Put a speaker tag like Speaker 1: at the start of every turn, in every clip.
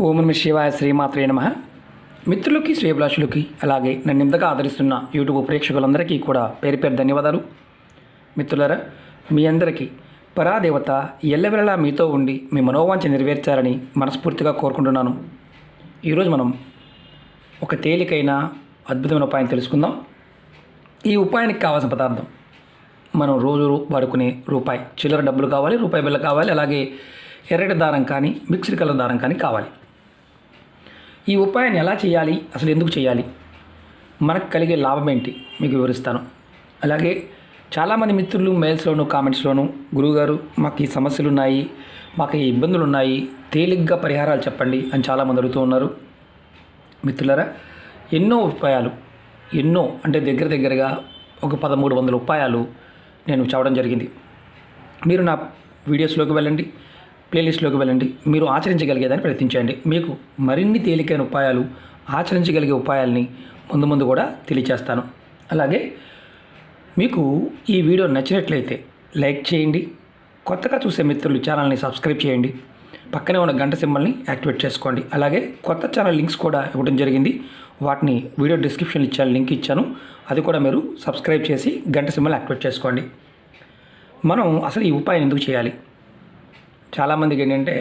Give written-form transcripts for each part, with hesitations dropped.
Speaker 1: ఓం నమః శివాయ శ్రీమాత్రే నమః. మిత్రులకి శ్రేయభిలాషులకి అలాగే నన్ను ఇంతగా ఆదరిస్తున్న యూట్యూబ్ ప్రేక్షకులందరికీ కూడా పేరు పేరు ధన్యవాదాలు. మిత్రులారా, మీ అందరికీ పరాదేవత ఎల్లవెల్లలా మీతో ఉండి మీ మనోవాంఛ నెరవేర్చాలని మనస్ఫూర్తిగా కోరుకుంటున్నాను. ఈరోజు మనం ఒక తేలికైన అద్భుతమైన ఉపాయం తెలుసుకుందాం. ఈ ఉపాయానికి కావాల్సిన పదార్థం మనం రోజు వాడుకునే రూపాయి చిల్లర డబ్బులు కావాలి, రూపాయి బిళ్ళ కావాలి, అలాగే ఎర్రటి దారం కానీ మిక్స్డ్ కలర్ దారం కానీ కావాలి. ఈ ఉపాయాన్ని ఎలా చేయాలి, అసలు ఎందుకు చేయాలి, మనకు కలిగే లాభం ఏంటి మీకు వివరిస్తాను. అలాగే చాలామంది మిత్రులు మెయిల్స్లోను కామెంట్స్లోను గురువుగారు మాకు ఈ సమస్యలు ఉన్నాయి, మాకు ఈ ఇబ్బందులు ఉన్నాయి, తేలిగ్గా పరిహారాలు చెప్పండి అని చాలామంది అడుగుతూ ఉన్నారు. మిత్రులారా, ఎన్నో ఉపాయాలు అంటే దగ్గరగా ఒక 1300 ఉపాయాలు నేను చెప్పడం జరిగింది. మీరు నా వీడియోస్లోకి వెళ్ళండి, ప్లేలిస్ట్లోకి వెళ్ళండి, మీరు ఆచరించగలిగేదాన్ని ప్రయత్నించండి. మీకు మరిన్ని తేలికైన ఉపాయాలు, ఆచరించగలిగే ఉపాయాల్ని ముందు కూడా తెలియచేస్తాను. అలాగే మీకు ఈ వీడియో నచ్చినట్లయితే లైక్ చేయండి, కొత్తగా చూసే మిత్రులు ఛానల్ని సబ్స్క్రైబ్ చేయండి, పక్కనే ఉన్న గంట సింబల్ని యాక్టివేట్ చేసుకోండి. అలాగే కొత్త ఛానల్ లింక్స్ కూడా ఇవ్వడం జరిగింది, వాటిని వీడియో డిస్క్రిప్షన్లో ఇచ్చాను, లింక్ ఇచ్చాను, అది కూడా మీరు సబ్స్క్రైబ్ చేసి గంట సింబల్ యాక్టివేట్ చేసుకోండి. మనం అసలు ఈ ఉపాయం ఎందుకు చేయాలి? చాలామందికి ఏంటంటే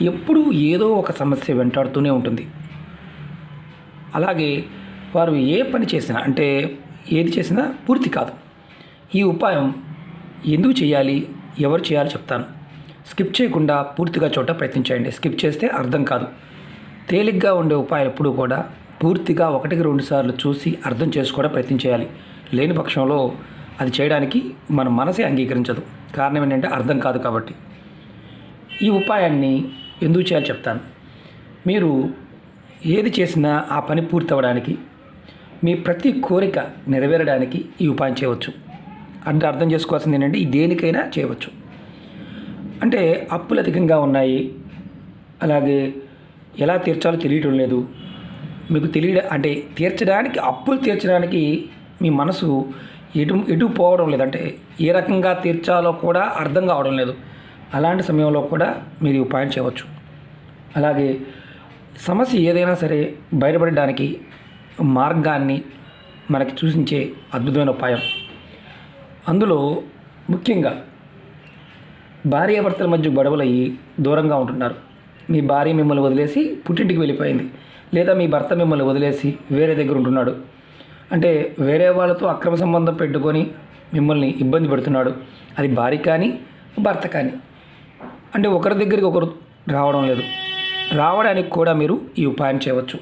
Speaker 1: ఎప్పుడూ ఏదో ఒక సమస్య వెంటాడుతూనే ఉంటుంది. అలాగే వారు ఏ పని చేసినా, అంటే ఏది చేసినా పూర్తి కాదు. ఈ ఉపాయం ఎందుకు చేయాలి, ఎవరు చేయాలో చెప్తాను. స్కిప్ చేయకుండా పూర్తిగా చోట ప్రయత్నించండి. స్కిప్ చేస్తే అర్థం కాదు. తేలిగ్గా ఉండే ఉపాయం ఎప్పుడూ కూడా పూర్తిగా 1-2 సార్లు చూసి అర్థం చేసుకోవడం ప్రయత్నించేయాలి. లేని పక్షంలో అది చేయడానికి మన మనసే అంగీకరించదు. కారణం ఏంటంటే అర్థం కాదు కాబట్టి. ఈ ఉపాయాన్ని ఎందుకు చేయాలో చెప్తాను. మీరు ఏది చేసినా ఆ పని పూర్తి అవ్వడానికి, మీ ప్రతి కోరిక నెరవేరడానికి ఈ ఉపాయం చేయవచ్చు. అంటే అర్థం చేసుకోవాల్సింది ఏంటంటే ఈ దేనికైనా చేయవచ్చు. అంటే అప్పులు అధికంగా ఉన్నాయి, అలాగే ఎలా తీర్చాలో తెలియటం లేదు, మీకు అంటే తీర్చడానికి, అప్పులు తీర్చడానికి మీ మనసు ఎటు పోవడం లేదు, అంటే ఏ రకంగా తీర్చాలో కూడా అర్థం కావడం లేదు. అలాంటి సమయంలో కూడా మీరు ఈ ఉపాయం చేయవచ్చు. అలాగే సమస్య ఏదైనా సరే బయటపడడానికి మార్గాన్ని మనకి సూచించే అద్భుతమైన ఉపాయం. అందులో ముఖ్యంగా భార్యాభర్తల మధ్య గొడవలయ్యి దూరంగా ఉంటున్నారు. మీ భార్య మిమ్మల్ని వదిలేసి పుట్టింటికి వెళ్ళిపోయింది, లేదా మీ భర్త మిమ్మల్ని వదిలేసి వేరే దగ్గర ఉంటున్నాడు, అంటే వేరే వాళ్ళతో అక్రమ సంబంధం పెట్టుకొని మిమ్మల్ని ఇబ్బంది పెడుతున్నాడు. అది భార్య కానీ భర్త కానీ, అంటే ఒకరి దగ్గరికి ఒకరు రావడం లేదు. రావడానికి కూడా మీరు ఈ ఉపాయం చేయవచ్చు.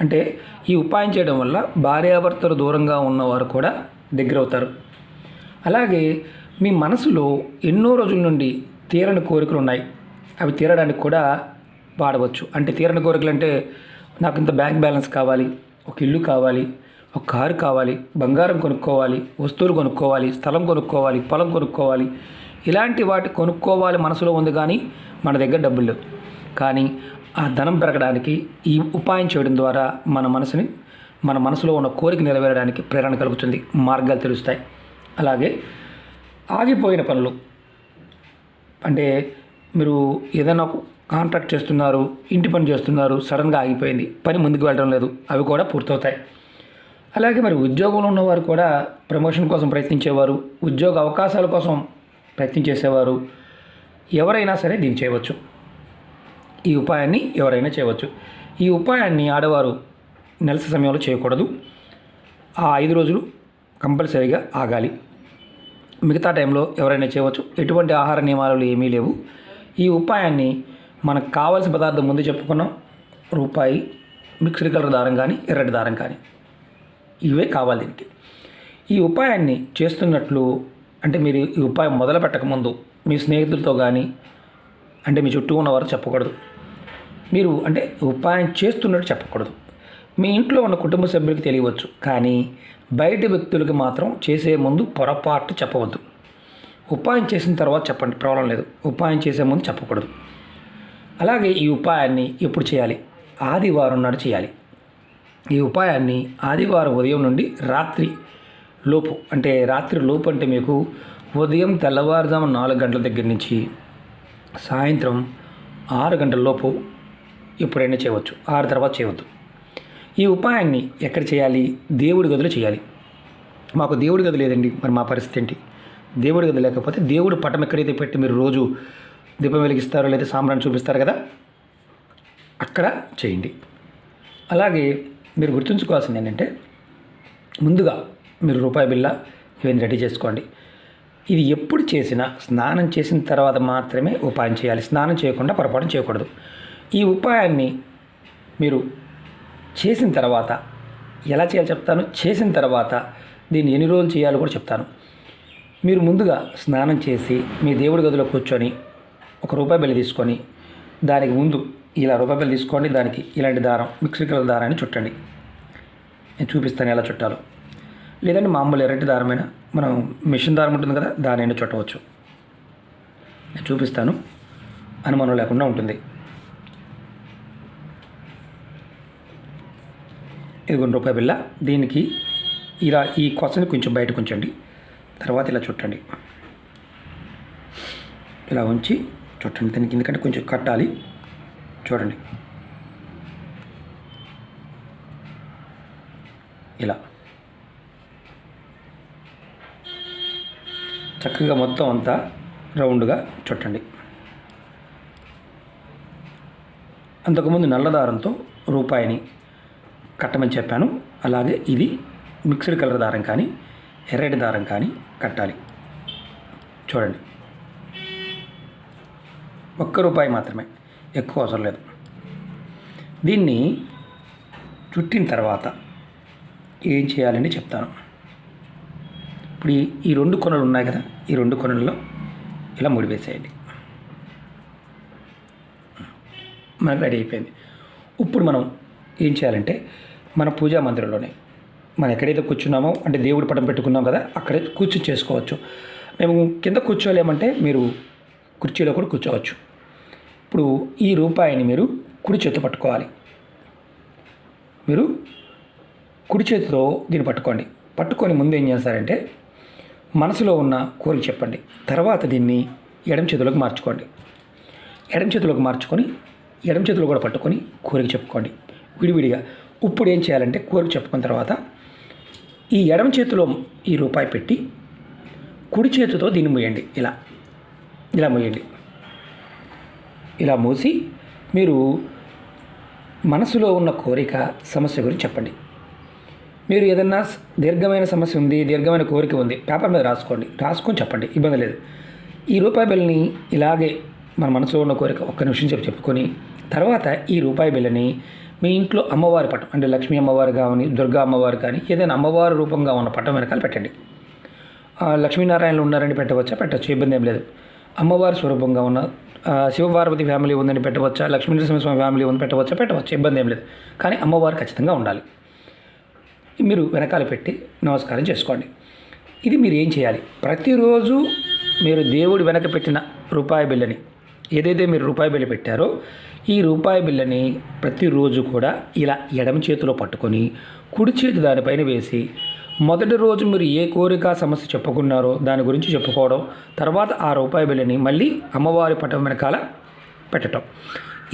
Speaker 1: అంటే ఈ ఉపాయం చేయడం వల్ల భార్యాభర్తలు దూరంగా ఉన్నవారు కూడా దగ్గర అవుతారు. అలాగే మీ మనసులో ఎన్నో రోజుల నుండి తీరని కోరికలు ఉన్నాయి, అవి తీరడానికి కూడా వాడవచ్చు. అంటే తీరని కోరికలు అంటే నాకు ఇంత బ్యాంక్ బ్యాలెన్స్ కావాలి, ఒక ఇల్లు కావాలి, ఒక కారు కావాలి, బంగారం కొనుక్కోవాలి, వస్తువులు కొనుక్కోవాలి, స్థలం కొనుక్కోవాలి, పొలం కొనుక్కోవాలి, ఇలాంటి వాటి కొనుక్కోవాలి మనసులో ఉంది, కానీ మన దగ్గర డబ్బులు లేవు. కానీ ఆ ధనం పెరగడానికి ఈ ఉపాయం చేయడం ద్వారా మన మనసులో ఉన్న కోరిక నెరవేరడానికి ప్రేరణ కలుగుతుంది, మార్గాలు తెలుస్తాయి. అలాగే ఆగిపోయిన పనులు, అంటే మీరు ఏదైనా కాంట్రాక్ట్ చేస్తున్నారు, ఇంటి పని చేస్తున్నారు, సడన్గా ఆగిపోయింది, పని ముందుకు వెళ్ళడం లేదు, అవి కూడా పూర్తవుతాయి. అలాగే మరి ఉద్యోగంలో ఉన్నవారు కూడా ప్రమోషన్ కోసం ప్రయత్నించేవారు, ఉద్యోగ అవకాశాల కోసం ప్రయత్నించేసేవారు, ఎవరైనా సరే దీన్ని చేయవచ్చు. ఈ ఉపాయాన్ని ఎవరైనా చేయవచ్చు. ఈ ఉపాయాన్ని ఆడవారు నెలసరి సమయంలో చేయకూడదు. ఆ 5 రోజులు కంపల్సరీగా ఆగాలి. మిగతా టైంలో ఎవరైనా చేయవచ్చు. ఎటువంటి ఆహార నియమాలు ఏమీ లేవు. ఈ ఉపాయాన్ని మనకు కావాల్సిన పదార్థం ముందు చెప్పుకున్నాం. రూపాయి, మిక్స్డ్ కలర్ దారం కానీ ఎర్రటి దారం కానీ, ఇవే కావాలి దీనికి. ఈ ఉపాయాన్ని చేస్తున్నట్లు, అంటే మీరు ఈ ఉపాయం మొదలు పెట్టకముందు మీ స్నేహితులతో కానీ, అంటే మీ చుట్టూ ఉన్నవారు చెప్పకూడదు. మీరు అంటే ఉపాయం చేస్తున్నట్టు చెప్పకూడదు. మీ ఇంట్లో ఉన్న కుటుంబ సభ్యులకి తెలియవచ్చు, కానీ బయట వ్యక్తులకి మాత్రం చేసే ముందు పొరపాటు చెప్పవద్దు. ఉపాయం చేసిన తర్వాత చెప్పండి, ప్రాబ్లం లేదు. ఉపాయం చేసే ముందు చెప్పకూడదు. అలాగే ఈ ఉపాయాన్ని ఎప్పుడు చేయాలి? ఆదివారం నాడు చేయాలి. ఈ ఉపాయాన్ని ఆదివారం ఉదయం నుండి రాత్రి లోపు, అంటే రాత్రి లోపు అంటే మీకు ఉదయం తెల్లవారుజాము 4 గంటల దగ్గర నుంచి సాయంత్రం 6 గంటల లోపు ఎప్పుడైనా చేయవచ్చు, 6 తర్వాత చేయవద్దు. ఈ ఉపాయాన్ని ఎక్కడ చేయాలి? దేవుడి గదిలో చేయాలి. మాకు దేవుడి గది లేదండి, మరి మా పరిస్థితి ఏంటి? దేవుడి గది లేకపోతే దేవుడు పటం ఎక్కడైతే పెట్టి మీరు రోజు దీపం వెలిగిస్తారో లేదా సాంబ్రాన్ని చూపిస్తారు కదా, అక్కడ చేయండి. అలాగే మీరు గుర్తుంచుకోవాల్సింది ఏంటంటే, ముందుగా మీరు రూపాయి బిళ్ళ ఇవన్నీ రెడీ చేసుకోండి. ఇది ఎప్పుడు చేసినా స్నానం చేసిన తర్వాత మాత్రమే ఉపాయం చేయాలి. స్నానం చేయకుండా పొరపాటు చేయకూడదు. ఈ ఉపాయాన్ని మీరు చేసిన తర్వాత ఎలా చేయాలో చెప్తాను. చేసిన తర్వాత దీన్ని ఎన్ని రోజులు చేయాలో కూడా చెప్తాను. మీరు ముందుగా స్నానం చేసి మీ దేవుడి గదిలో కూర్చొని ఒక రూపాయి బిళ్ళ తీసుకొని దానికి ముందు ఇలా రూపాయి బిళ్ళ తీసుకోండి. దానికి ఇలాంటి దారం, మిక్స్డ్ కలర్ దారాన్ని చుట్టండి. నేను చూపిస్తాను ఎలా చుట్టాలో. లేదంటే మామూలు ఎర్రటి దారమైన, మనం మిషన్ దారం ఉంటుంది కదా, దానైనా చుట్టవచ్చు. నేను చూపిస్తాను, అనుమానం లేకుండా ఉంటుంది. ఇది రూపాయి బిళ్ళ. దీనికి ఇలా ఈ కొసని కొంచెం బయటకు ఉంచండి. తర్వాత ఇలా చుట్టండి. ఇలా ఉంచి చుట్టండి. దీనికి ఎందుకంటే కొంచెం కట్టాలి. చూడండి, ఇలా చక్కగా మొత్తం అంతా రౌండ్గా చుట్టండి. అంతకుముందు నల్లదారంతో రూపాయిని కట్టమని చెప్పాను. అలాగే ఇది మిక్స్డ్ కలర్ దారం కానీ ఎర్రటి దారం కానీ కట్టాలి. చూడండి, ₹1 మాత్రమే, ఎక్కువ అవసరం లేదు. దీన్ని చుట్టిన తర్వాత ఏం చేయాలని చెప్తాను. ఇప్పుడు ఈ 2 కొనలు ఉన్నాయి కదా, ఈ 2 కొనల్లో ఇలా ముడివేసేయండి. మనకు రెడీ అయిపోయింది. ఇప్పుడు మనం ఏం చేయాలంటే, మన పూజా మందిరంలోనే మనం ఎక్కడైతే కూర్చున్నామో, అంటే దేవుడి పటం పెట్టుకున్నాం కదా, అక్కడే కూర్చొని చేసుకోవచ్చు. మేము కింద కూర్చోలేమంటే మీరు కుర్చీలో కూడా కూర్చోవచ్చు. ఇప్పుడు ఈ రూపాయిని మీరు కుడి చేతితో పట్టుకోవాలి. మీరు కుడి చేతితో దీన్ని పట్టుకోండి. పట్టుకొని ముందు ఏం చేస్తారంటే, మనసులో ఉన్న కోరిక చెప్పండి. తర్వాత దీన్ని ఎడమ చేతిలోకి మార్చుకోండి. ఎడమ చేతిలోకి మార్చుకొని ఎడమ చేతిలో కూడా పట్టుకొని కోరిక చెప్పుకోండి విడివిడిగా. ఇప్పుడు ఏం చేయాలంటే, కోరిక చెప్పుకున్న తర్వాత ఈ ఎడమ చేతిలో ఈ రూపాయి పెట్టి కుడి చేతితో దీన్ని మూయండి. ఇలా మూయండి. ఇలా మూసి మీరు మనసులో ఉన్న కోరిక, సమస్య గురించి చెప్పండి. మీరు ఏదన్నా దీర్ఘమైన సమస్య ఉంది, దీర్ఘమైన కోరిక ఉంది, పేపర్ మీద రాసుకొని చెప్పండి, ఇబ్బంది లేదు. ఈ రూపాయి బిళ్ళని ఇలాగే మన మనసులో ఉన్న కోరిక ఒక్క నిమిషం చెప్పుకొని తర్వాత ఈ రూపాయి బిళ్ళని మీ ఇంట్లో అమ్మవారి పటం, అంటే లక్ష్మీ అమ్మవారు కానీ దుర్గా అమ్మవారు కానీ ఏదైనా అమ్మవారి రూపంగా ఉన్న పటం వెనకాల పెట్టండి. లక్ష్మీనారాయణలు ఉన్నారని పెట్టవచ్చు, ఇబ్బంది ఏం లేదు. అమ్మవారి స్వరూపంగా ఉన్న శివపార్వతి ఫ్యామిలీ ఉందని పెట్టవచ్చా, లక్ష్మీనరసింహస్వామి ఫ్యామిలీ ఉంది పెట్టవచ్చు, ఇబ్బంది ఏం లేదు. కానీ అమ్మవారు ఖచ్చితంగా ఉండాలి. మీరు వెనకాల పెట్టి నమస్కారం చేసుకోండి. ఇది మీరు ఏం చేయాలి, ప్రతిరోజు మీరు దేవుడి వెనక పెట్టిన రూపాయి బిళ్ళని, ఏదైతే మీరు రూపాయి బిళ్ళ పెట్టారో ఈ రూపాయి బిళ్ళని ప్రతిరోజు కూడా ఇలా ఎడమ చేతిలో పట్టుకొని కుడి చేతి దానిపైన వేసి, మొదటి రోజు మీరు ఏ కోరిక సమస్య చెప్పుకున్నారో దాని గురించి చెప్పుకోవడం, తర్వాత ఆ రూపాయి బిళ్ళని మళ్ళీ అమ్మవారి పటం వెనకాల పెట్టడం.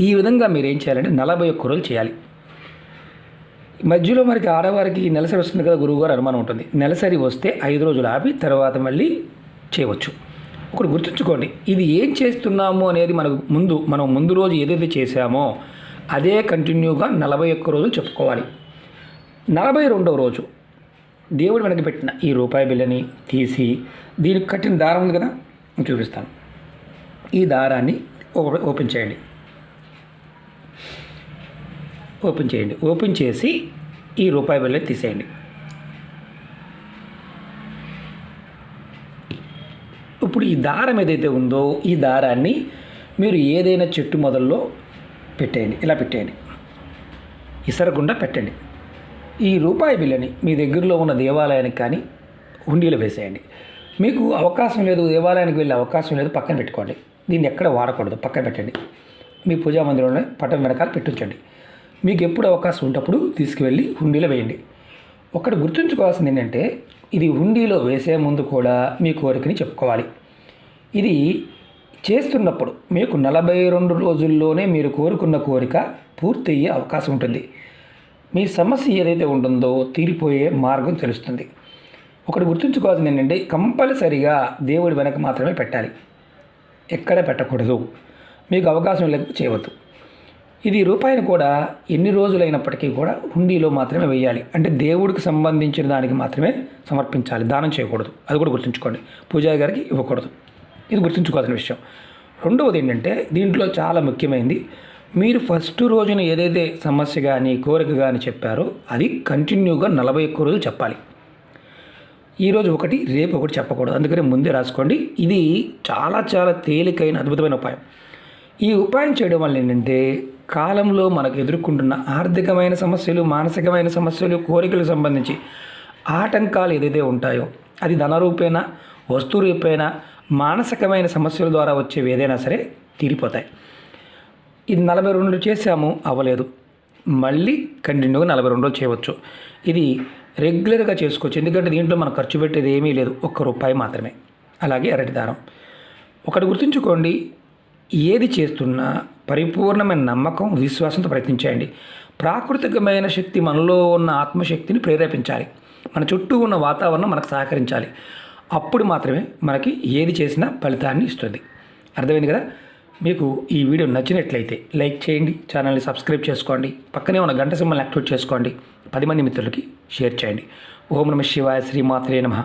Speaker 1: ఈ విధంగా మీరు ఏం చేయాలంటే 41 రోజులు చేయాలి. మధ్యలో మనకి ఆడవారికి నెలసరి వస్తుంది కదా, గురువుగారు అనుమానం ఉంటుంది. నెలసరి వస్తే 5 రోజులు ఆపి తర్వాత మళ్ళీ చేయవచ్చు. ఒకటి గుర్తుంచుకోండి, ఇది ఏం చేస్తున్నాము అనేది మనం ముందు రోజు ఏదైతే చేశామో అదే కంటిన్యూగా 41 రోజులు చెప్పుకోవాలి. 42వ రోజు దేవుడి వెనక పెట్టిన ఈ రూపాయి బిళ్ళని తీసి దీనికి కట్టిన దారం ఉంది కదా, చూపిస్తాను. ఈ దారాన్ని ఓపెన్ చేయండి. ఓపెన్ చేసి ఈ రూపాయి బిళ్ళని తీసేయండి. ఇప్పుడు ఈ దారం ఏదైతే ఉందో ఈ దారాన్ని మీరు ఏదైనా చెట్టు మొదల్లో పెట్టేయండి. ఇలా పెట్టేయండి, ఇసరకుండా పెట్టండి. ఈ రూపాయి బిళ్ళని మీ దగ్గరలో ఉన్న దేవాలయానికి కానీ హుండీలో వేసేయండి. మీకు అవకాశం లేదు, దేవాలయానికి వెళ్ళే అవకాశం లేదు, పక్కన పెట్టుకోండి. దీన్ని ఎక్కడ వాడకూడదు, పక్కన పెట్టండి. మీ పూజా మందిరంలో పటం వెనకాల పెట్టించండి. మీకు ఎప్పుడు అవకాశం ఉంటప్పుడు తీసుకువెళ్ళి హుండీలో వేయండి. ఒకటి గుర్తుంచుకోవాల్సింది ఏంటంటే, ఇది హుండీలో వేసే ముందు కూడా మీ కోరికని చెప్పుకోవాలి. ఇది చేస్తున్నప్పుడు మీకు 42 రోజుల్లోనే మీరు కోరుకున్న కోరిక పూర్తయ్యే అవకాశం ఉంటుంది. మీ సమస్య ఏదైతే ఉంటుందో తీరిపోయే మార్గం తెలుస్తుంది. ఒకటి గుర్తుంచుకోవాల్సింది ఏంటంటే, కంపల్సరిగా దేవుడి వెనక మాత్రమే పెట్టాలి, ఎక్కడ పెట్టకూడదు. మీకు అవకాశం లేకపోతే చేయవద్దు. ఇది రూపాయిని కూడా ఎన్ని రోజులైనప్పటికీ కూడా హుండీలో మాత్రమే వేయాలి. అంటే దేవుడికి సంబంధించిన దానికి మాత్రమే సమర్పించాలి, దానం చేయకూడదు. అది కూడా గుర్తుంచుకోండి. పూజారి గారికి ఇవ్వకూడదు. ఇది గుర్తుంచుకోవాల్సిన విషయం. రెండవది ఏంటంటే, దీంట్లో చాలా ముఖ్యమైనది, మీరు ఫస్ట్ రోజున ఏదైతే సమస్య కానీ కోరిక కానీ చెప్పారో అది కంటిన్యూగా 41 రోజులు చెప్పాలి. ఈరోజు ఒకటి, రేపు ఒకటి చెప్పకూడదు. అందుకని ముందే రాసుకోండి. ఇది చాలా చాలా తేలికైన అద్భుతమైన ఉపాయం. ఈ ఉపాయం చేయడం వల్ల ఏంటంటే, కాలంలో మనకు ఎదుర్కొంటున్న ఆర్థికమైన సమస్యలు, మానసికమైన సమస్యలు, కోరికలకు సంబంధించి ఆటంకాలు ఏదైతే ఉంటాయో, అది ధనరూపేణ, వస్తు రూపేణ, మానసికమైన సమస్యల ద్వారా వచ్చేవి ఏదైనా సరే తీరిపోతాయి. ఇది 42 రోజులు చేసాము, అవ్వలేదు, మళ్ళీ కంటిన్యూగా 42 రోజులు చేయవచ్చు. ఇది రెగ్యులర్గా చేసుకోవచ్చు. ఎందుకంటే దీంట్లో మనం ఖర్చు పెట్టేది ఏమీ లేదు, ₹1 మాత్రమే. అలాగే అరటి దారం. ఒకటి గుర్తుంచుకోండి, ఏది చేస్తున్నా పరిపూర్ణమైన నమ్మకం, విశ్వాసంతో ప్రయత్నించండి. ప్రాకృతికమైన శక్తి, మనలో ఉన్న ఆత్మశక్తిని ప్రేరేపించాలి. మన చుట్టూ ఉన్న వాతావరణం మనకు సహకరించాలి. అప్పుడు మాత్రమే మనకి ఏది చేసినా ఫలితాన్ని ఇస్తుంది. అర్థమైంది కదా? మీకు ఈ వీడియో నచ్చినట్లయితే లైక్ చేయండి, ఛానల్ని సబ్స్క్రైబ్ చేసుకోండి, పక్కనే ఉన్న గంట సింబల్ని యాక్టివేట్ చేసుకోండి, 10 మంది మిత్రులకి షేర్ చేయండి. ఓం నమః శివాయ, శ్రీమాత్రే నమః.